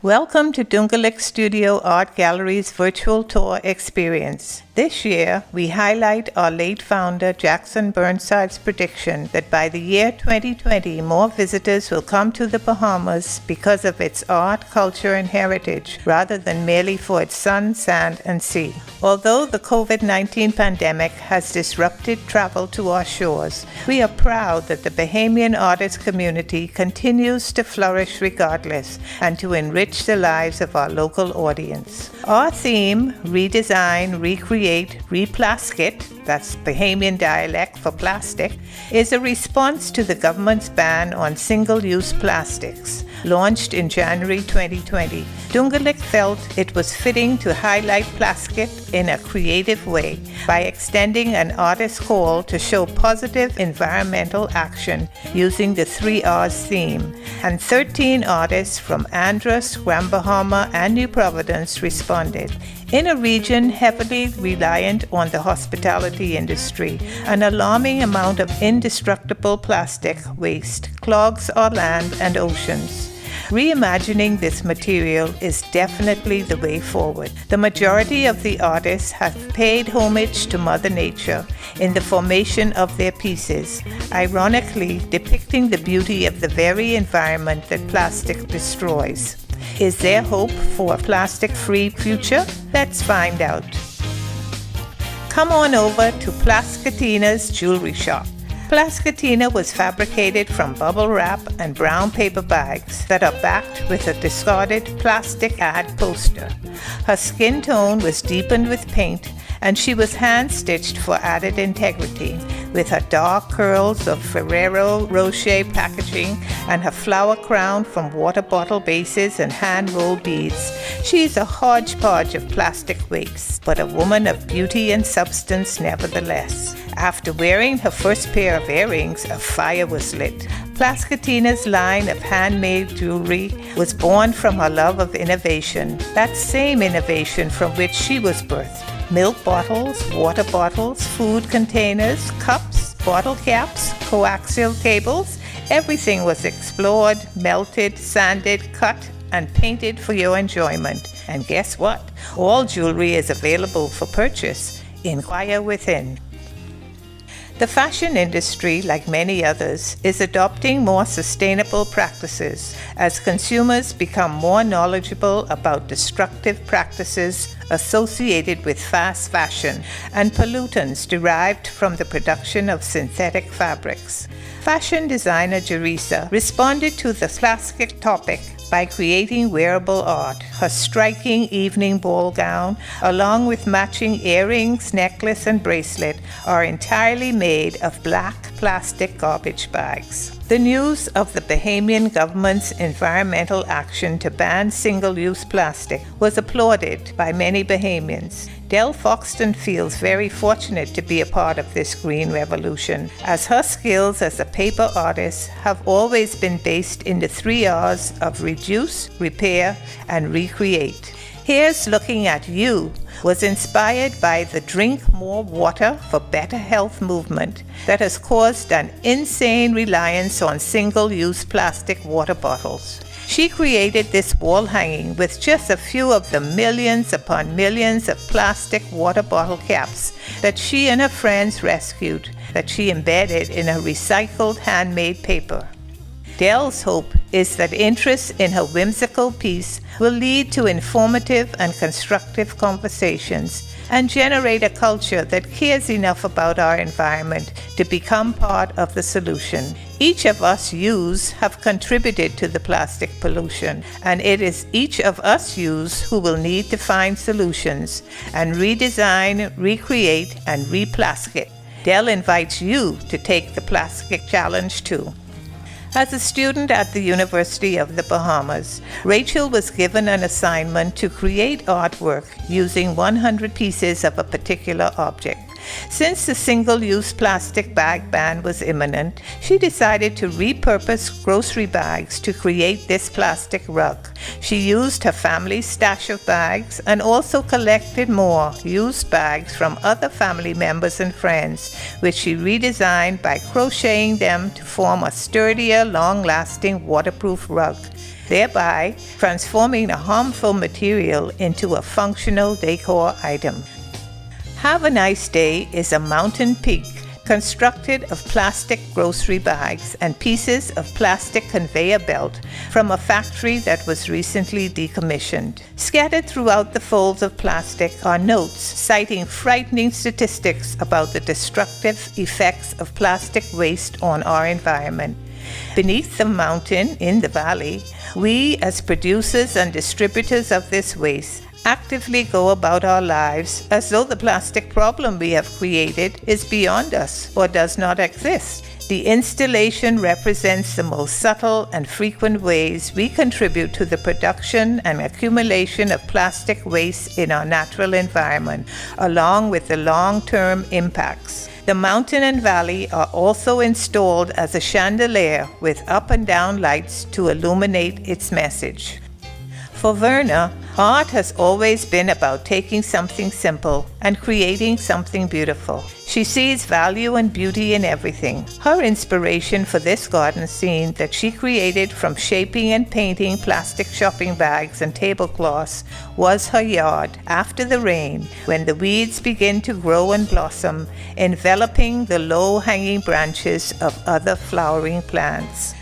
Welcome to Doongalik Studio Art Gallery's virtual tour experience. This year, we highlight our late founder Jackson Burnside's prediction that by the year 2020, more visitors will come to the Bahamas because of its art, culture, and heritage, rather than merely for its sun, sand, and sea. Although the COVID-19 pandemic has disrupted travel to our shores, we are proud that the Bahamian artist community continues to flourish regardless and to enrich the lives of our local audience. Our theme, Redesign Re-create, Re-plaskit, that's Bahamian dialect for plastic, is a response to the government's ban on single-use plastics, launched in January 2020. Doongalik felt it was fitting to highlight plaskit in a creative way by extending an artist's call to show positive environmental action using the 3 R's theme, and 13 artists from Andros, Grand Bahama, and New Providence responded. In a region heavily reliant on the hospitality industry, an alarming amount of indestructible plastic waste clogs our land and oceans. Reimagining this material is definitely the way forward. The majority of the artists have paid homage to Mother Nature in the formation of their pieces, ironically depicting the beauty of the very environment that plastic destroys. Is there hope for a plastic-free future? Let's find out. Come on over to Plaskitina's jewelry shop. Plaskitina was fabricated from bubble wrap and brown paper bags that are backed with a discarded plastic ad poster. Her skin tone was deepened with paint, and she was hand-stitched for added integrity, with her dark curls of Ferrero Rocher packaging and her flower crown from water bottle bases and hand-rolled beads. She's a hodgepodge of plastic waste, but a woman of beauty and substance nevertheless. After wearing her first pair of earrings, a fire was lit. Plaskitina's line of handmade jewelry was born from her love of innovation, that same innovation from which she was birthed. Milk bottles, water bottles, food containers, cups, bottle caps, coaxial cables, everything was explored, melted, sanded, cut, and painted for your enjoyment. And guess what? All jewelry is available for purchase. Inquire within. The fashion industry, like many others, is adopting more sustainable practices as consumers become more knowledgeable about destructive practices associated with fast fashion and pollutants derived from the production of synthetic fabrics. Fashion designer Jerisa responded to the plastic topic by creating wearable art. Her striking evening ball gown, along with matching earrings, necklace, and bracelet, are entirely made of black plastic garbage bags. The news of the Bahamian government's environmental action to ban single-use plastic was applauded by many Bahamians. Del Foxton feels very fortunate to be a part of this green revolution, as her skills as a paper artist have always been based in the 3 R's of reduce, repair, and recreate. Here's Looking at You was inspired by the Drink More Water for Better Health movement that has caused an insane reliance on single-use plastic water bottles. She created this wall hanging with just a few of the millions upon millions of plastic water bottle caps that she and her friends rescued, that she embedded in a recycled handmade paper. Del's hope is that interest in her whimsical piece will lead to informative and constructive conversations and generate a culture that cares enough about our environment to become part of the solution. Each of us yous have contributed to the plastic pollution, and it is each of us yous who will need to find solutions and redesign, recreate, and re-plaskit. Del invites you to take the plastic challenge too. As a student at the University of the Bahamas, Rachel was given an assignment to create artwork using 100 pieces of a particular object. Since the single-use plastic bag ban was imminent, she decided to repurpose grocery bags to create this plastic rug. She used her family's stash of bags and also collected more used bags from other family members and friends, which she redesigned by crocheting them to form a sturdier, long-lasting waterproof rug. thereby transforming a harmful material into a functional decor item. Have a Nice Day is a mountain peak constructed of plastic grocery bags and pieces of plastic conveyor belt from a factory that was recently decommissioned. Scattered throughout the folds of plastic are notes citing frightening statistics about the destructive effects of plastic waste on our environment. Beneath the mountain in the valley, we as producers and distributors of this waste actively go about our lives as though the plastic problem we have created is beyond us or does not exist. The installation represents the most subtle and frequent ways we contribute to the production and accumulation of plastic waste in our natural environment, along with the long-term impacts. The mountain and valley are also installed as a chandelier with up and down lights to illuminate its message. For Verna, art has always been about taking something simple and creating something beautiful. She sees value and beauty in everything. Her inspiration for this garden scene that she created from shaping and painting plastic shopping bags and tablecloths was her yard after the rain, when the weeds begin to grow and blossom, enveloping the low-hanging branches of other flowering plants.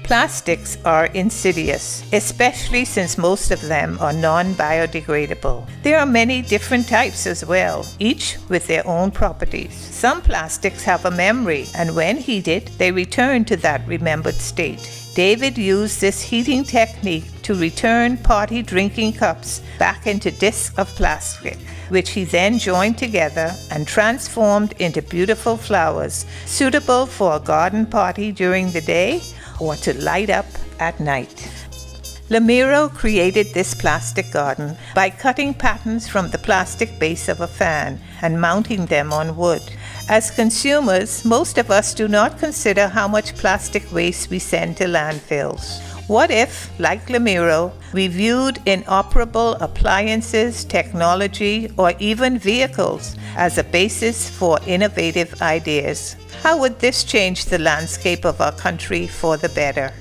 Plastics are insidious, especially since most of them are non-biodegradable. There are many different types as well, each with their own properties. Some plastics have a memory, and when heated, they return to that remembered state. David used this heating technique to return party drinking cups back into discs of plastic, which he then joined together and transformed into beautiful flowers, suitable for a garden party during the day or to light up at night. Lamiro created this plastic garden by cutting patterns from the plastic base of a fan and mounting them on wood. As consumers, most of us do not consider how much plastic waste we send to landfills. What if, like Lamiro, we viewed inoperable appliances, technology, or even vehicles as a basis for innovative ideas? How would this change the landscape of our country for the better?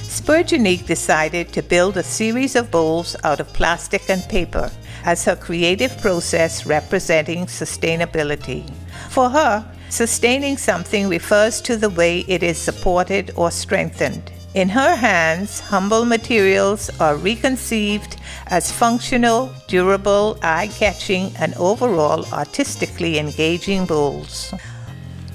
Spurgeonique decided to build a series of bowls out of plastic and paper as her creative process representing sustainability. For her, sustaining something refers to the way it is supported or strengthened. In her hands, humble materials are reconceived as functional, durable, eye-catching, and overall artistically engaging bowls.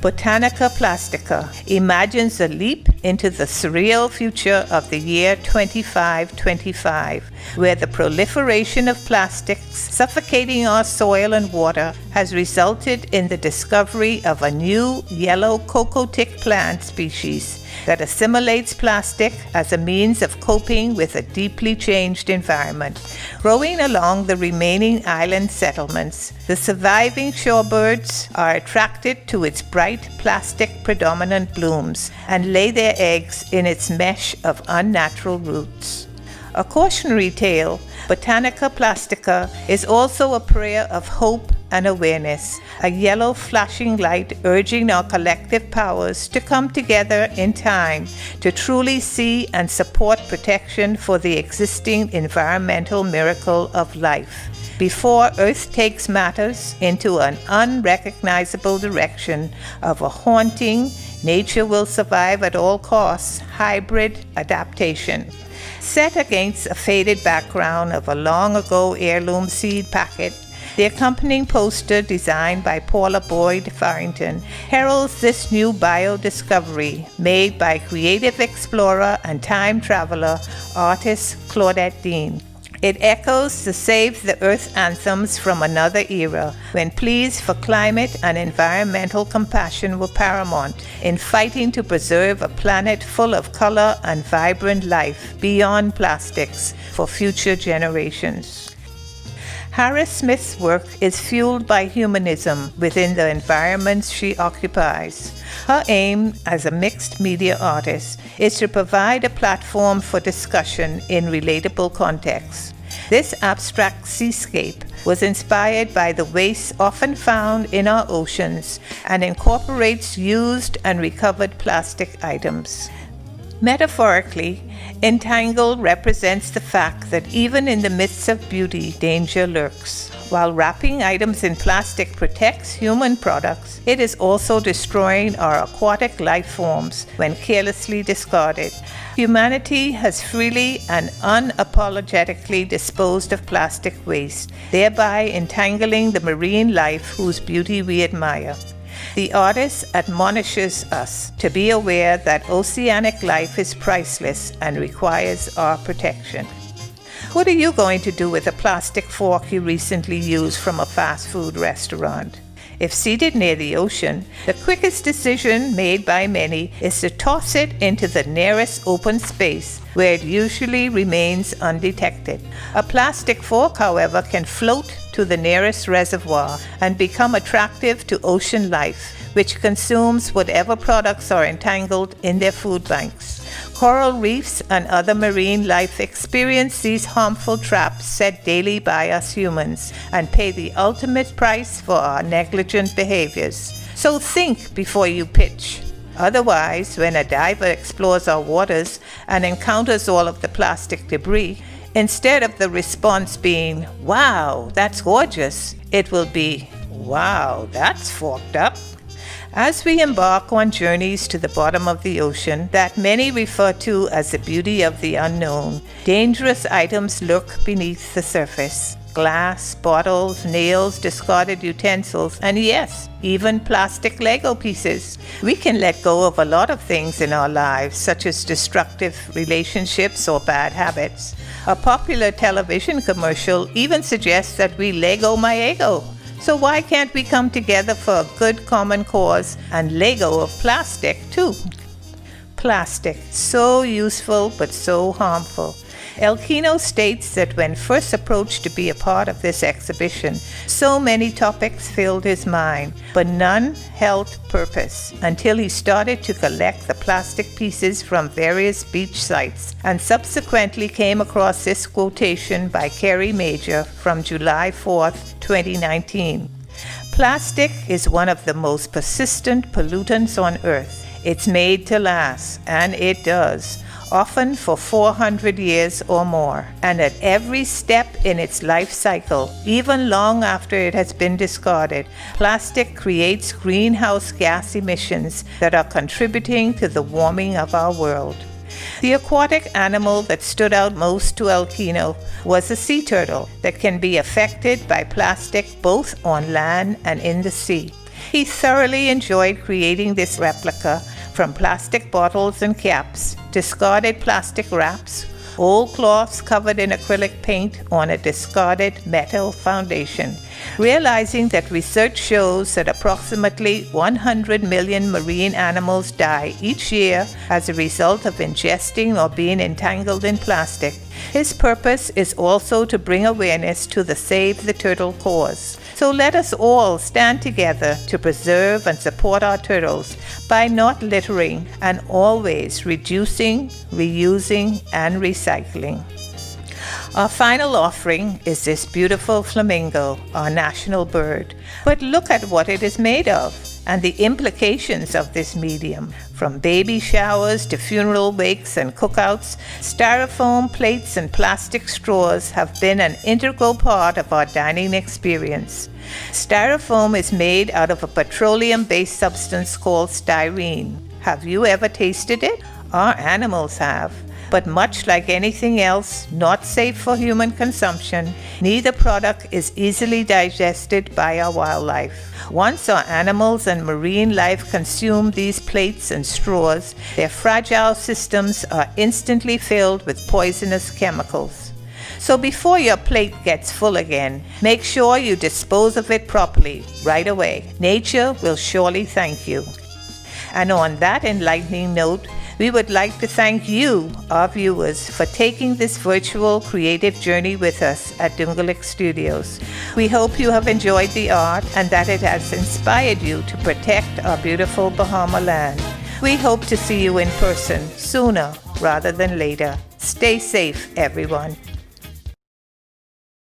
Botanica Plastica imagines a leap into the surreal future of the year 2525, where the proliferation of plastics suffocating our soil and water has resulted in the discovery of a new yellow cocoa-tick plant species that assimilates plastic as a means of coping with a deeply changed environment. Growing along the remaining island settlements, the surviving shorebirds are attracted to its bright plastic-predominant blooms and lay their eggs in its mesh of unnatural roots. A cautionary tale, Botanica Plastica is also a prayer of hope and awareness, a yellow flashing light urging our collective powers to come together in time to truly see and support protection for the existing environmental miracle of life. Before Earth takes matters into an unrecognizable direction of a haunting, nature will survive at all costs hybrid adaptation. Set against a faded background of a long-ago heirloom seed packet, the accompanying poster, designed by Paula Boyd Farrington, heralds this new bio-discovery made by creative explorer and time traveler artist Claudette Dean. It echoes the Save the Earth anthems from another era, when pleas for climate and environmental compassion were paramount in fighting to preserve a planet full of color and vibrant life beyond plastics for future generations. Harris Smith's work is fueled by humanism within the environments she occupies. Her aim as a mixed media artist is to provide a platform for discussion in relatable contexts. This abstract seascape was inspired by the waste often found in our oceans and incorporates used and recovered plastic items. Metaphorically, entangle represents the fact that even in the midst of beauty, danger lurks. While wrapping items in plastic protects human products, it is also destroying our aquatic life forms when carelessly discarded. Humanity has freely and unapologetically disposed of plastic waste, thereby entangling the marine life whose beauty we admire. The artist admonishes us to be aware that oceanic life is priceless and requires our protection. What are you going to do with a plastic fork you recently used from a fast food restaurant? If seated near the ocean, the quickest decision made by many is to toss it into the nearest open space where it usually remains undetected. A plastic fork, however, can float to the nearest reservoir and become attractive to ocean life, which consumes whatever products are entangled in their food banks. Coral reefs and other marine life experience these harmful traps set daily by us humans and pay the ultimate price for our negligent behaviors. So think before you pitch. Otherwise, when a diver explores our waters and encounters all of the plastic debris, instead of the response being, "Wow, that's gorgeous," it will be, "Wow, that's forked up." As we embark on journeys to the bottom of the ocean that many refer to as the beauty of the unknown, dangerous items lurk beneath the surface. Glass, bottles, nails, discarded utensils, and yes, even plastic Lego pieces. We can let go of a lot of things in our lives, such as destructive relationships or bad habits. A popular television commercial even suggests that we Lego my ego. So why can't we come together for a good common cause and Lego of plastic too? Plastic, so useful but so harmful. Elkino states that when first approached to be a part of this exhibition, so many topics filled his mind, but none held purpose until he started to collect the plastic pieces from various beach sites and subsequently came across this quotation by Kerry Major from July 4th, 2019. Plastic is one of the most persistent pollutants on Earth. It's made to last, and it does, often for 400 years or more, and at every step in its life cycle, even long after it has been discarded, plastic creates greenhouse gas emissions that are contributing to the warming of our world. The aquatic animal that stood out most to Elkino was a sea turtle that can be affected by plastic both on land and in the sea. He thoroughly enjoyed creating this replica from plastic bottles and caps, discarded plastic wraps, old cloths covered in acrylic paint on a discarded metal foundation. Realizing that research shows that approximately 100 million marine animals die each year as a result of ingesting or being entangled in plastic, his purpose is also to bring awareness to the Save the Turtle cause. So let us all stand together to preserve and support our turtles by not littering and always reducing, reusing, and recycling. Our final offering is this beautiful flamingo, our national bird. But look at what it is made of and the implications of this medium. From baby showers to funeral wakes and cookouts, styrofoam plates and plastic straws have been an integral part of our dining experience. Styrofoam is made out of a petroleum-based substance called styrene. Have you ever tasted it? Our animals have. But much like anything else not safe for human consumption, neither product is easily digested by our wildlife. Once our animals and marine life consume these plates and straws, their fragile systems are instantly filled with poisonous chemicals. So before your plate gets full again, make sure you dispose of it properly right away. Nature will surely thank you. And on that enlightening note, we would like to thank you, our viewers, for taking this virtual creative journey with us at Doongalik Studios. We hope you have enjoyed the art and that it has inspired you to protect our beautiful Bahama land. We hope to see you in person sooner rather than later. Stay safe, everyone.